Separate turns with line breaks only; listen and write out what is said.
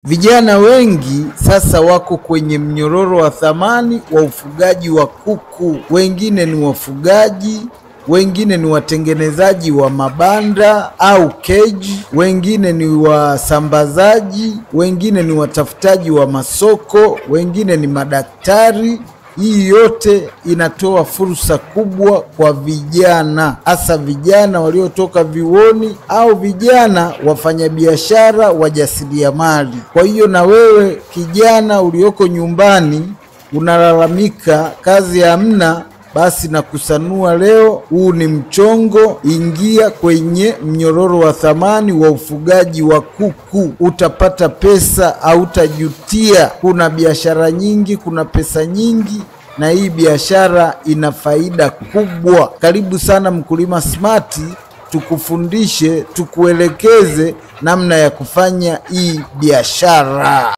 Vijana wengi sasa wako kwenye mnyororo wa thamani wa ufugaji wa kuku. Wengine ni wafugaji, wengine ni watengenezaji wa mabanda au cage, wengine ni wasambazaji, wengine ni watafutaji wa masoko, wengine ni madaktari. Hii yote inatoa fursa kubwa kwa vijana, hasa vijana waliotoka vyuoni au vijana wafanyabiashara, wajasiriamali. Kwa hiyo na wewe kijana ulioko nyumbani unalalamika kazi hamna, basi na kusanua leo. Huu ni mchongo. Ingia kwenye mnyororo wa thamani wa ufugaji wa kuku, utapata pesa, hautajutia. Kuna biashara nyingi, kuna pesa nyingi, na hii biashara ina faida kubwa. Karibu sana Mkulima Smart, tukufundishe, tukuelekeze namna ya kufanya hii biashara.